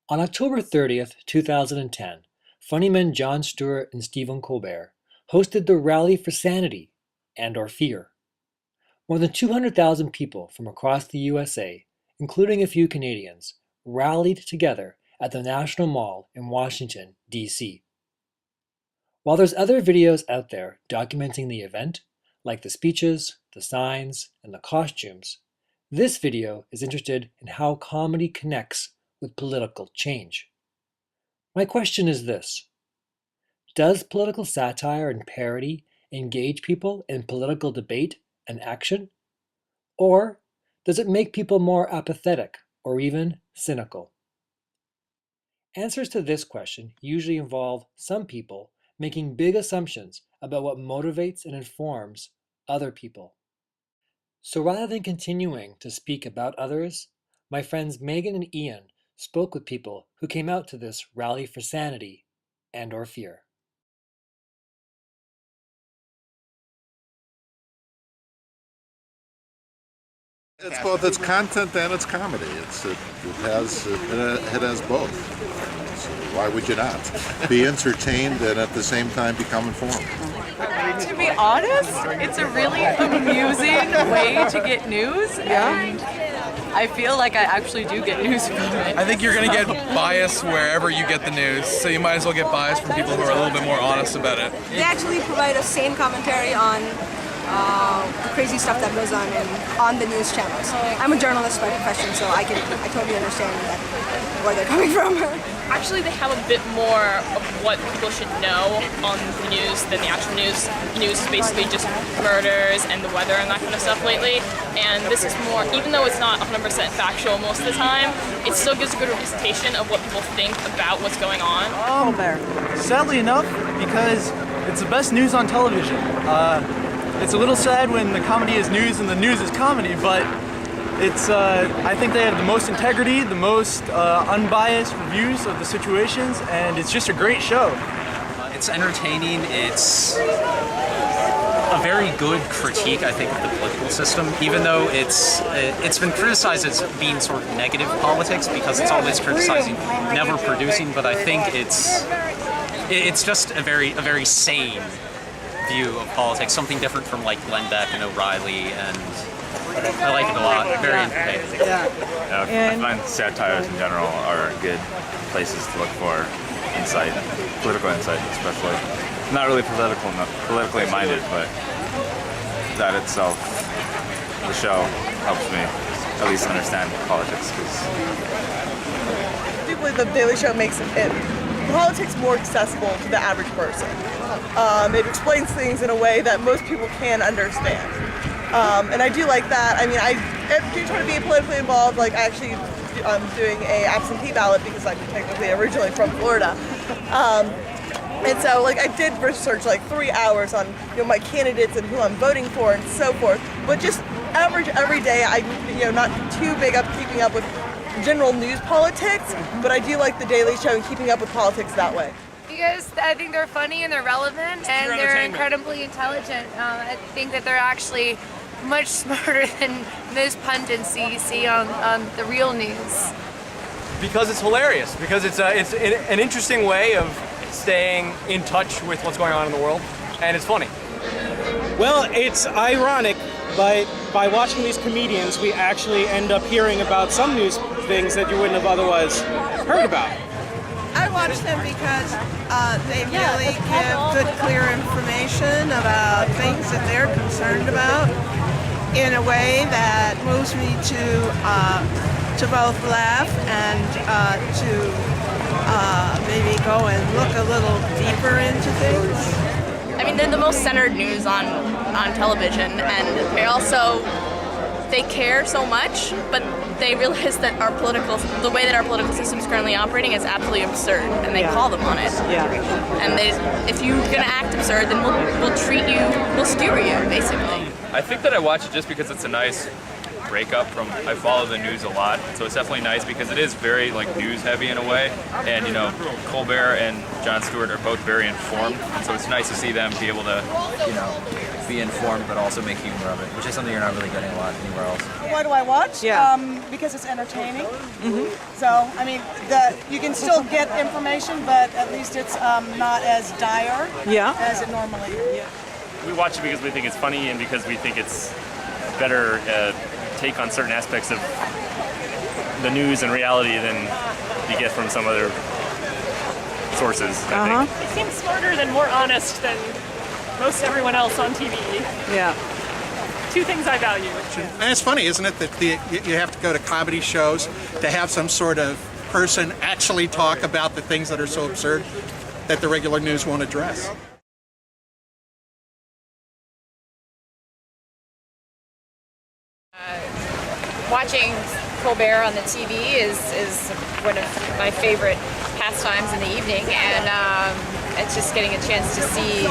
On October 30th, 2010, funny men Jon Stewart and Stephen Colbert hosted the Rally for Sanity and/or Fear. More than 200,000 people from across the USA, including a few Canadians, rallied together at the National Mall in Washington, D.C. While there's other videos out there documenting the event, like the speeches, the signs, and the costumes, this video is interested in how comedy connects with political change. My question is this: does political satire and parody engage people in political debate and action? Or does it make people more apathetic or even cynical? Answers to this question usually involve some people making big assumptions about what motivates and informs other people. So rather than continuing to speak about others, my friends Megan and Ian spoke with people who came out to this Rally for Sanity and/or Fear. It's both its content and its comedy. It has both. So why would you not be entertained and at the same time become informed? To be honest, it's a really amusing way to get news, and I feel like I actually do get news from it. I think you're going to get bias wherever you get the news, so you might as well get bias from people who are a little bit more honest about it. They actually provide a sane commentary on the crazy stuff that goes on the news channels. I'm a journalist by profession, so I totally understand where they're coming from. Actually, they have a bit more of what people should know on the news than the actual news. The news is basically just murders and the weather and that kind of stuff lately. And this is more, even though it's not 100% factual most of the time, it still gives a good representation of what people think about what's going on. Sadly enough, because it's the best news on television. It's a little sad when the comedy is news and the news is comedy, but it's, I think they have the most integrity, the most unbiased reviews of the situations, and it's just a great show. It's entertaining, it's a very good critique, I think, of the political system, even though it's been criticized as being sort of negative politics because it's always criticizing, never producing, but I think it's just a very sane view of politics, something different from like Glenn Beck and O'Reilly, and I like it a lot. Very entertaining. I find satires in general are good places to look for insight, political insight especially. Not really politically minded, but that itself, the show, helps me at least understand politics. I do believe the Daily Show makes politics more accessible to the average person. It explains things in a way that most people can understand. And I do like that. I mean, I do try to be politically involved. Like, I'm doing a absentee ballot because I'm technically originally from Florida. And so, like, I did research like 3 hours on, my candidates and who I'm voting for and so forth. But just average every day, I'm, not too big up keeping up with general news politics, but I do like the Daily Show and keeping up with politics that way. Because I think they're funny and they're relevant and they're incredibly intelligent. I think that they're actually much smarter than most pundits you see on the real news. Because it's hilarious, because it's an interesting way of staying in touch with what's going on in the world, and it's funny. Well, it's ironic, but by watching these comedians, we actually end up hearing about some news things that you wouldn't have otherwise heard about. I watch them because they really give good, clear information about things that they're concerned about in a way that moves me to both laugh and to maybe go and look a little deeper into things. I mean, they're the most centered news on television, and they care so much, but they realize that the way that our political system is currently operating is absolutely absurd, and they call them on it. And if you're gonna act absurd, then we'll skewer you, basically. I think that I watch it just because it's a nice breakup from, I follow the news a lot, so it's definitely nice because it is very news heavy in a way, and Colbert and Jon Stewart are both very informed, and so it's nice to see them be able to be informed but also make humor of it, which is something you're not really getting a lot anywhere else. Why do I watch? Yeah. Because it's entertaining. So, I mean, you can still get information, but at least it's not as dire as it normally is. We watch it because we think it's funny and because we think it's a better take on certain aspects of the news and reality than you get from some other sources, I think. It seems smarter and more honest than most everyone else on TV. Yeah. Two things I value. And it's funny, isn't it, that you have to go to comedy shows to have some sort of person actually talk about the things that are so absurd that the regular news won't address. Watching Colbert on the TV is one of my favorite pastimes in the evening, and it's just getting a chance to see,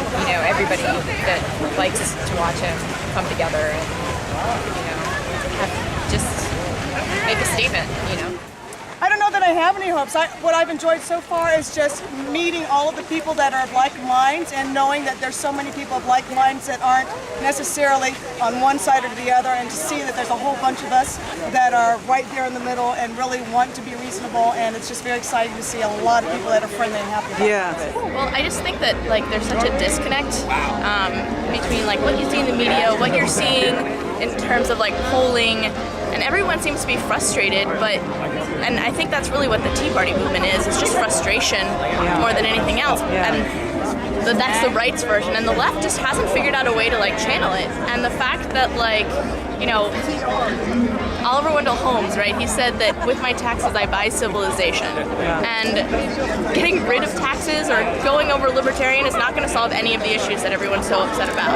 everybody that likes to watch him come together and, just make a statement, I don't know that I have any hopes. What I've enjoyed so far is just meeting all of the people that are of like minds and knowing that there's so many people of like minds that aren't necessarily on one side or the other, and to see that there's a whole bunch of us that are right there in the middle and really want to be reasonable, and it's just very exciting to see a lot of people that are friendly and happy about it. Well, I just think that there's such a disconnect between what you see in the media, what you're seeing in terms of polling, and everyone seems to be frustrated, and I think that's really what the Tea Party movement is. It's just frustration more than anything else. And that's the right's version, and the left just hasn't figured out a way to channel it. And the fact that Oliver Wendell Holmes, right? He said that with my taxes I buy civilization. And getting rid of taxes or going over libertarian is not going to solve any of the issues that everyone's so upset about.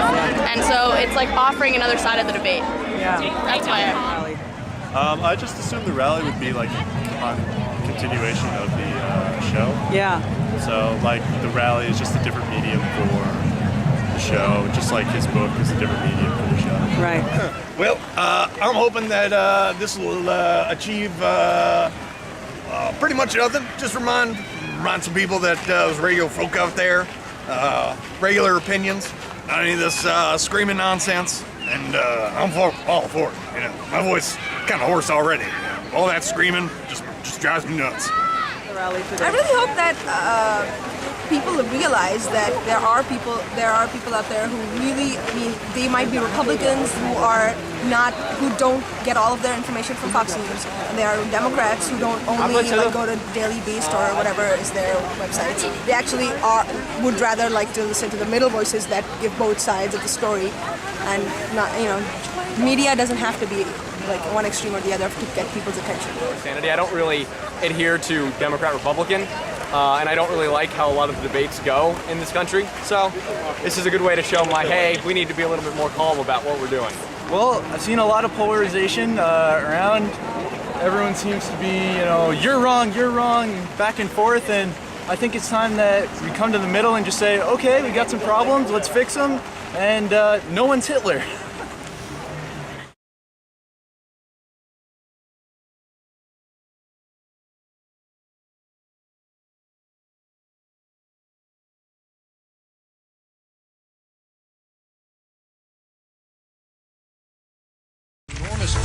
And so it's offering another side of the debate. That's why I just assumed the rally would be a continuation of the show. Yeah. So the rally is just a different medium for the show, just like his book is a different medium for the show. Right. Well, I'm hoping that this will achieve pretty much nothing. Just remind some people that there's regular folk out there, regular opinions, not any of this screaming nonsense. And I'm all for it. My voice kind of hoarse already. All that screaming just drives me nuts. I really hope that people realize that there are people out there who really, they might be Republicans who don't get all of their information from Fox News, and there are Democrats who don't only go to Daily Beast or whatever is their websites. They actually would rather like to listen to the middle voices that give both sides of the story, and not media doesn't have to be one extreme or the other to get people's attention. Sanity. I don't really adhere to Democrat, Republican, and I don't really like how a lot of the debates go in this country. So this is a good way to show hey, we need to be a little bit more calm about what we're doing. Well, I've seen a lot of polarization around. Everyone seems to be, you're wrong, back and forth, and I think it's time that we come to the middle and just say, okay, we got some problems, let's fix them, and no one's Hitler.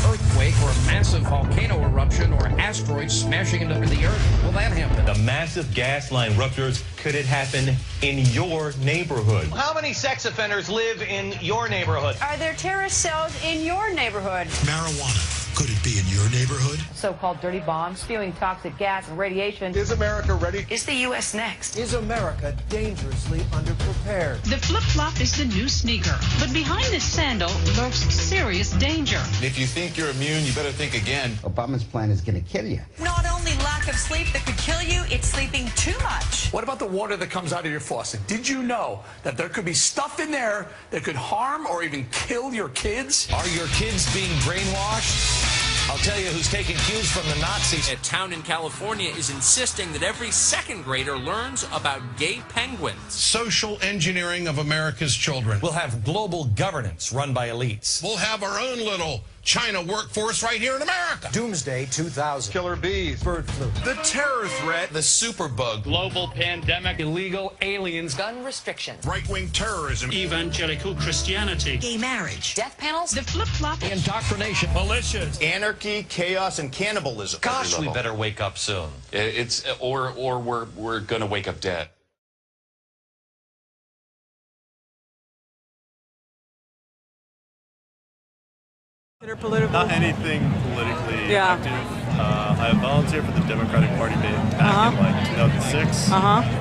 Earthquake or a massive volcano eruption or asteroid smashing into the earth. Will that happen? The massive gas line ruptures, could it happen in your neighborhood? How many sex offenders live in your neighborhood? Are there terrorist cells in your neighborhood? Marijuana. Could it be in your neighborhood? So-called dirty bombs spewing toxic gas and radiation. Is America ready? Is the U.S. next? Is America dangerously underprepared? The flip-flop is the new sneaker, but behind this sandal lurks serious danger. If you think you're immune, you better think again. Obama's plan is going to kill you. Not only lack of sleep that could kill you, it's sleeping too much. What about the water that comes out of your faucet? Did you know that there could be stuff in there that could harm or even kill your kids? Are your kids being brainwashed? I'll tell you who's taking cues from the Nazis. A town in California is insisting that every second grader learns about gay penguins. Social engineering of America's children. We'll have global governance run by elites. We'll have our own little China workforce right here in America. Doomsday 2000. Killer bees. Bird flu. The terror threat. The superbug. Global pandemic. Illegal aliens. Gun restrictions. Right-wing terrorism. Evangelical Christianity. Gay marriage. Death panels. The flip-flop. Indoctrination. Militias. Anarchy, chaos, and cannibalism. Gosh, we better wake up soon. Or we're gonna wake up dead. Not anything politically active. I volunteered for the Democratic Party back in like 2006,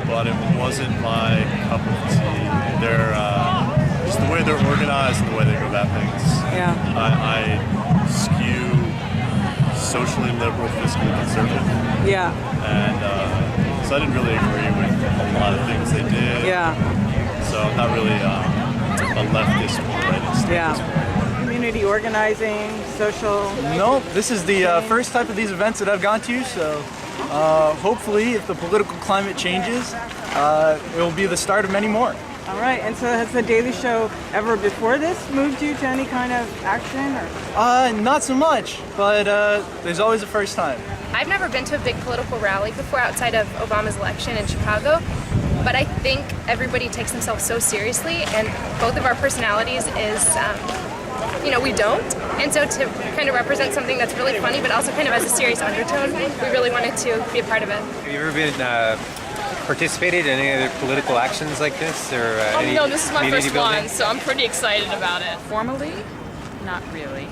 but it wasn't my cup of tea. They're just the way they're organized and the way they go about things. I skew socially liberal, fiscally conservative. And so I didn't really agree with a lot of things they did. So I'm not really a leftist or rightist at this point. Community organizing, social? No, this is the first type of these events that I've gone to, so hopefully if the political climate changes, it will be the start of many more. All right, and so has The Daily Show ever before this moved you to any kind of action? Or? Not so much, but there's always a first time. I've never been to a big political rally before outside of Obama's election in Chicago, but I think everybody takes themselves so seriously, and both of our personalities is we don't. And so to kind of represent something that's really funny, but also kind of has a serious undertone, we really wanted to be a part of it. Have you ever been participated in any other political actions like this? Or any no, this is my first building? one, so I'm pretty excited about it. Formally, not really.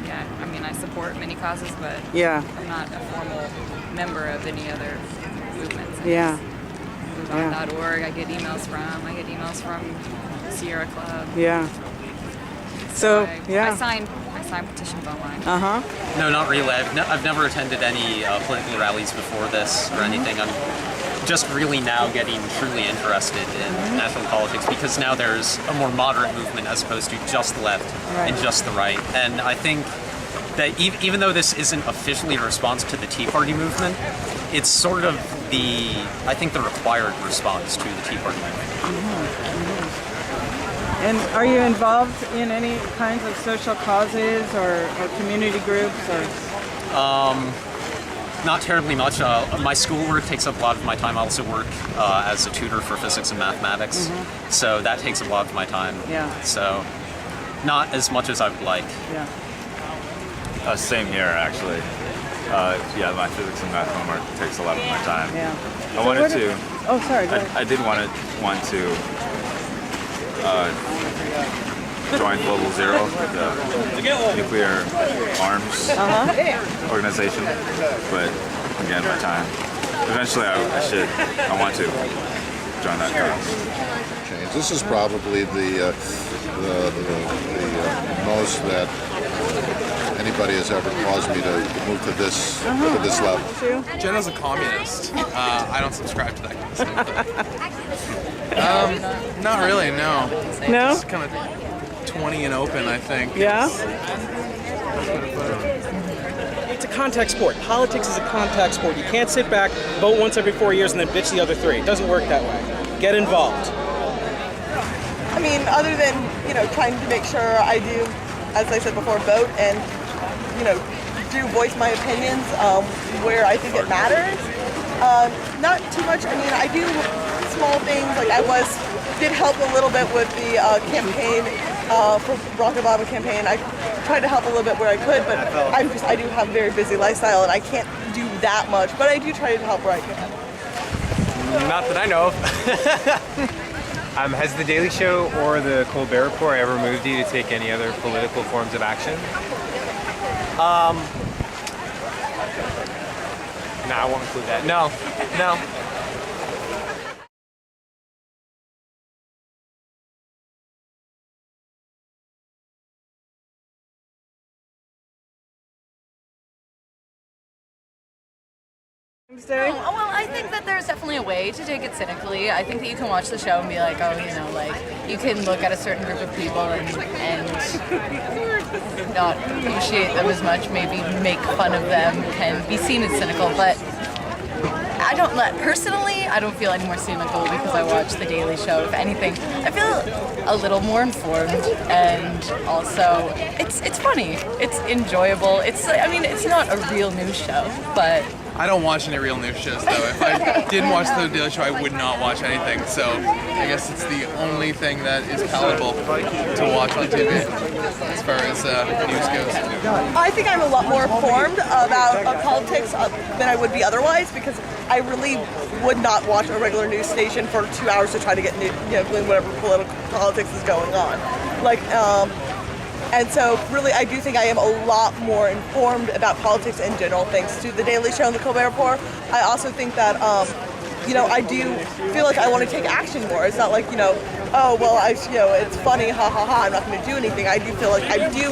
Yeah, I mean, I support many causes, but I'm not a formal member of any other movements. MoveOn.org, I get emails from Sierra Club. So I sign petitions online. No, not really. I've never attended any political rallies before this or anything. I'm just really now getting truly interested in national politics because now there's a more moderate movement as opposed to just the left and just the right. And I think that even though this isn't officially a response to the Tea Party movement, it's sort of the required response to the Tea Party movement. And are you involved in any kinds of social causes or community groups? Not terribly much. My schoolwork takes up a lot of my time. I also work as a tutor for physics and mathematics, so that takes up a lot of my time. So not as much as I would like. Same here, actually. My physics and math homework takes a lot of my time. I wanted to. Oh, sorry. Go ahead. I did want to join Global Zero, the nuclear arms organization, but again, my time. Eventually, I want to join that cause. This is probably the most that anybody has ever caused me to move to this level. Jenna's a communist. I don't subscribe to that kind of stuff. Not really, no. No? It's kind of 20 and open, I think. It's a contact sport. Politics is a contact sport. You can't sit back, vote once every 4 years, and then bitch the other 3. It doesn't work that way. Get involved. I mean, other than, trying to make sure I do, as I said before, vote and, do voice my opinions where I think it matters. Not too much. I mean, I do small things. Like did help a little bit with the campaign for Barack Obama campaign. I tried to help a little bit where I could, but I do have a very busy lifestyle and I can't do that much. But I do try to help where I can. Not that I know of. Has The Daily Show or the Colbert Report ever moved you to take any other political forms of action? No, I won't include that. No. Oh, well, I think that there's definitely a way to take it cynically. I think that you can watch the show and be like, you can look at a certain group of people and not appreciate them as much, maybe make fun of them, can be seen as cynical, but I don't personally, I don't feel any more cynical because I watch The Daily Show. If anything, I feel a little more informed, and also it's funny. It's enjoyable. It's not a real news show, but I don't watch any real news shows, though. If I didn't watch The Daily Show, I would not watch anything. So I guess it's the only thing that is palatable to watch on TV as far as news goes. I think I'm a lot more informed about politics than I would be otherwise, because I really would not watch a regular news station for 2 hours to try to get whatever political politics is going on. And so really I do think I am a lot more informed about politics in general thanks to The Daily Show and The Colbert Report. I also think that, I do feel like I want to take action more. It's not like, it's funny, ha ha ha, I'm not going to do anything. I do feel like I do,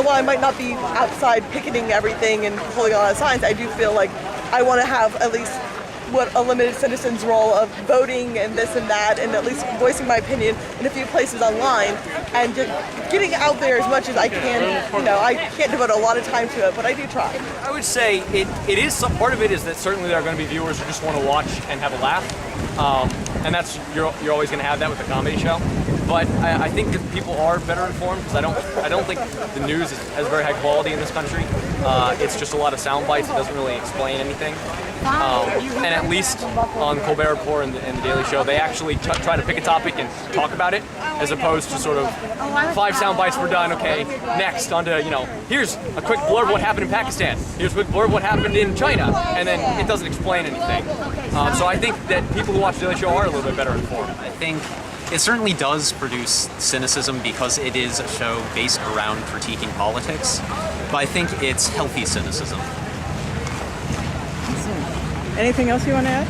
while I might not be outside picketing everything and holding a lot of signs, I do feel like I want to have at least a limited citizen's role of voting and this and that, and at least voicing my opinion in a few places online, and just getting out there as much as I can. I can't devote a lot of time to it, but I do try. I would say it is some part of it is that certainly there are going to be viewers who just want to watch and have a laugh, and that's you're always going to have that with a comedy show. But I think that people are better informed, because I don't think the news has very high quality in this country. It's just a lot of sound bites. It doesn't really explain anything. And at least on Colbert Report and the Daily Show, they actually try to pick a topic and talk about it, as opposed to sort of 5 sound bites, we're done, okay, next, on to, here's a quick blurb what happened in Pakistan, here's a quick blurb what happened in China, and then it doesn't explain anything. So I think that people who watch the Daily Show are a little bit better informed. I think it certainly does produce cynicism because it is a show based around critiquing politics, but I think it's healthy cynicism. Anything else you want to add?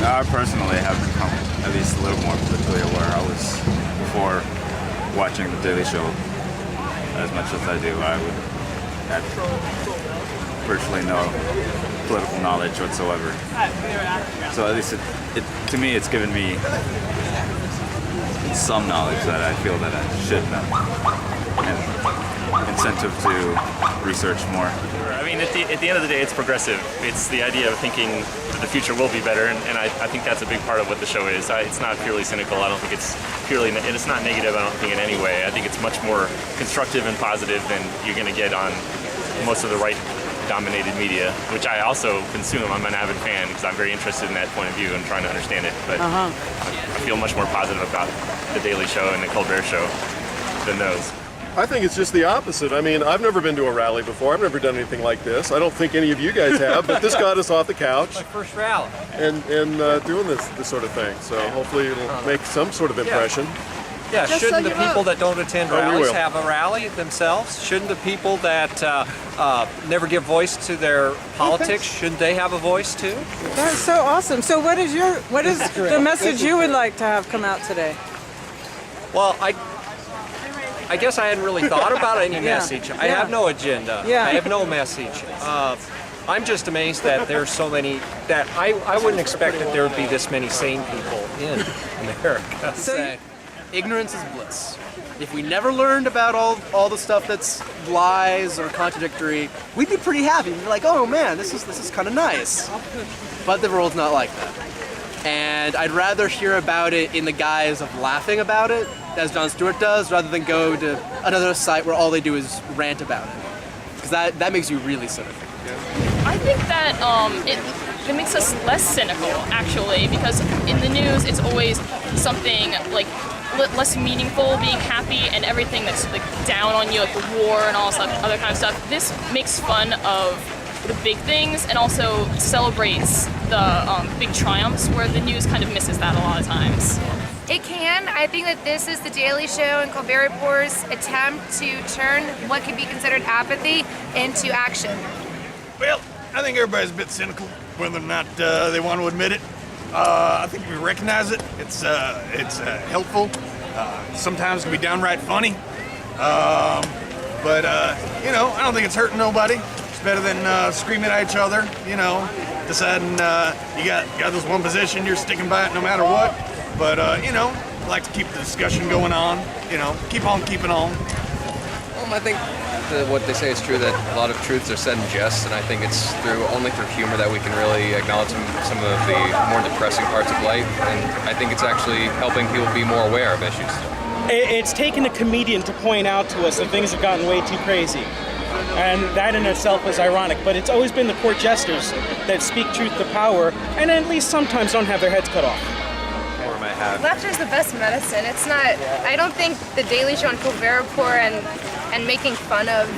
I personally have become at least a little more politically aware. I was, before watching The Daily Show as much as I do, I would have virtually no political knowledge whatsoever. So at least to me, it's given me some knowledge that I feel that I should know, and incentive to research more. I mean, at the end of the day, it's progressive. It's the idea of thinking that the future will be better, and I think that's a big part of what the show is. It's not purely cynical. I don't think it's it's not negative, I don't think, in any way. I think it's much more constructive and positive than you're going to get on most of the right-dominated media, which I also consume. I'm an avid fan because I'm very interested in that point of view and trying to understand it. But I feel much more positive about The Daily Show and The Colbert Show than those. I think it's just the opposite. I mean, I've never been to a rally before. I've never done anything like this. I don't think any of you guys have, but this got us off the couch. My first rally. And doing this sort of thing. So hopefully it'll make some sort of impression. Yeah, shouldn't the people that don't attend rallies have a rally themselves? Shouldn't the people that never give voice to their politics, shouldn't they have a voice too? That's so awesome. So what is the message you would like to have come out today? Well, I guess I hadn't really thought about any message. I have no agenda. I have no message. I'm just amazed that there's so many, that I wouldn't expect that there would be this many sane people in America. Ignorance is bliss. If we never learned about all the stuff that's lies or contradictory, we'd be pretty happy. We'd be like, oh man, this is kind of nice. But the world's not like that. And I'd rather hear about it in the guise of laughing about it, as Jon Stewart does, rather than go to another site where all they do is rant about it. Because that makes you really cynical. I think that it makes us less cynical, actually, because in the news it's always something like less meaningful, being happy, and everything that's like down on you, like the war and all this other kind of stuff. This makes fun of the big things and also celebrates the big triumphs, where the news kind of misses that a lot of times. It can. I think that this is The Daily Show and Colbert Report's attempt to turn what could be considered apathy into action. Well, I think everybody's a bit cynical, whether or not they want to admit it. I think we recognize it. It's helpful. Sometimes it can be downright funny. But I don't think it's hurting nobody. It's better than screaming at each other, deciding you got this one position, you're sticking by it no matter what. But, I like to keep the discussion going on, keep on keeping on. I think what they say is true, that a lot of truths are said in jest, and I think it's only through humor that we can really acknowledge some of the more depressing parts of life, and I think it's actually helping people be more aware of issues. It's taken a comedian to point out to us that things have gotten way too crazy. And that in itself is ironic, but it's always been the court jesters that speak truth to power and at least sometimes don't have their heads cut off. Laughter is the best medicine. It's not, I don't think The Daily Show and Colbert Report and making fun of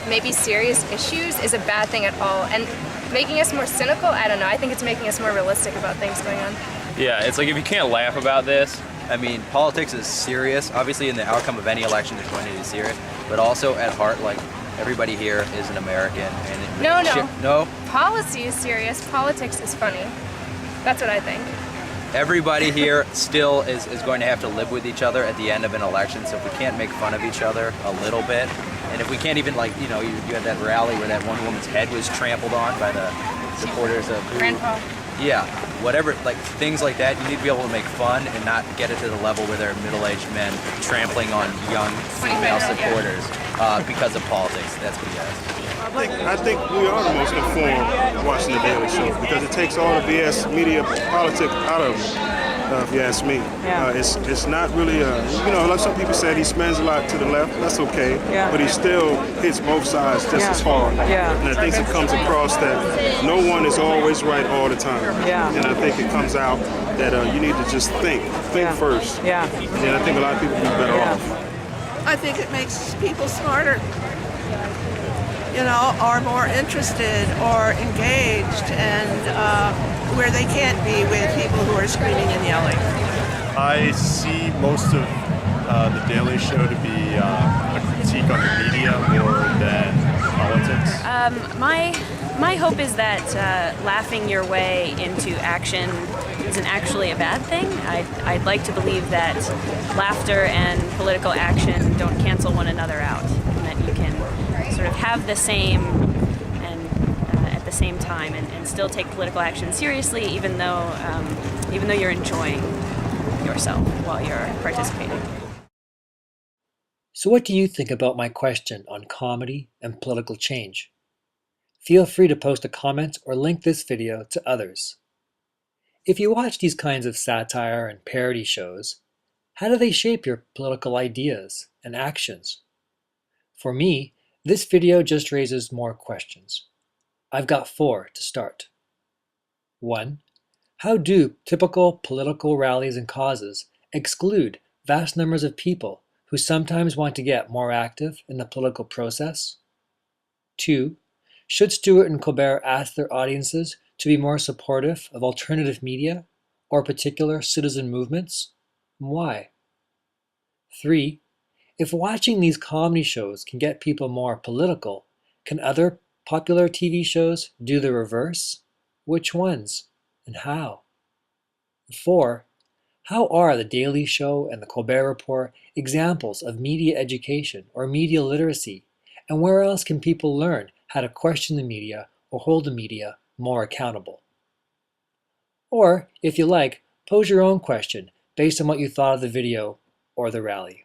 maybe serious issues is a bad thing at all. And making us more cynical, I don't know, I think it's making us more realistic about things going on. Yeah, it's like if you can't laugh about this. I mean, politics is serious. Obviously, in the outcome of any election, there's going to be serious. But also, at heart, like, everybody here is an American. And No. Policy is serious. Politics is funny. That's what I think. Everybody here still is going to have to live with each other at the end of an election. So if we can't make fun of each other a little bit, and if we can't even, like, you had that rally where that one woman's head was trampled on by the supporters of Grandpa. Yeah, whatever, like things like that, you need to be able to make fun and not get it to the level where they're middle-aged men trampling on young female supporters because of politics. That's BS. I think we are the most informed watching The Daily Show because it takes all the BS media politics out of it, if you ask me. Yeah. It's not really, like some people said, he spends a lot to the left. That's okay. Yeah. But he still hits both sides just as hard. Yeah. And I think it comes across that no one is always right all the time. Yeah. And I think it comes out that you need to just think first. Yeah. And I think a lot of people would be better off. I think it makes people smarter, are more interested or engaged, and where they can't be with people who are screaming and yelling. I see most of The Daily Show to be a critique on the media more than politics. My hope is that laughing your way into action isn't actually a bad thing. I'd like to believe that laughter and political action don't cancel one another out, and that you can sort of have the same and at the same time and still take political action seriously, even though you're enjoying yourself while you're participating. So what do you think about my question on comedy and political change? Feel free to post a comment or link this video to others. If you watch these kinds of satire and parody shows, how do they shape your political ideas and actions? For me, this video just raises more questions. I've got 4 to start. 1. How do typical political rallies and causes exclude vast numbers of people who sometimes want to get more active in the political process? 2. Should Stewart and Colbert ask their audiences to be more supportive of alternative media or particular citizen movements? Why? 3. If watching these comedy shows can get people more political, can other popular TV shows do the reverse? Which ones and how? 4. How are The Daily Show and The Colbert Report examples of media education or media literacy? And where else can people learn how to question the media or hold the media more accountable? Or, if you like, pose your own question based on what you thought of the video or the rally.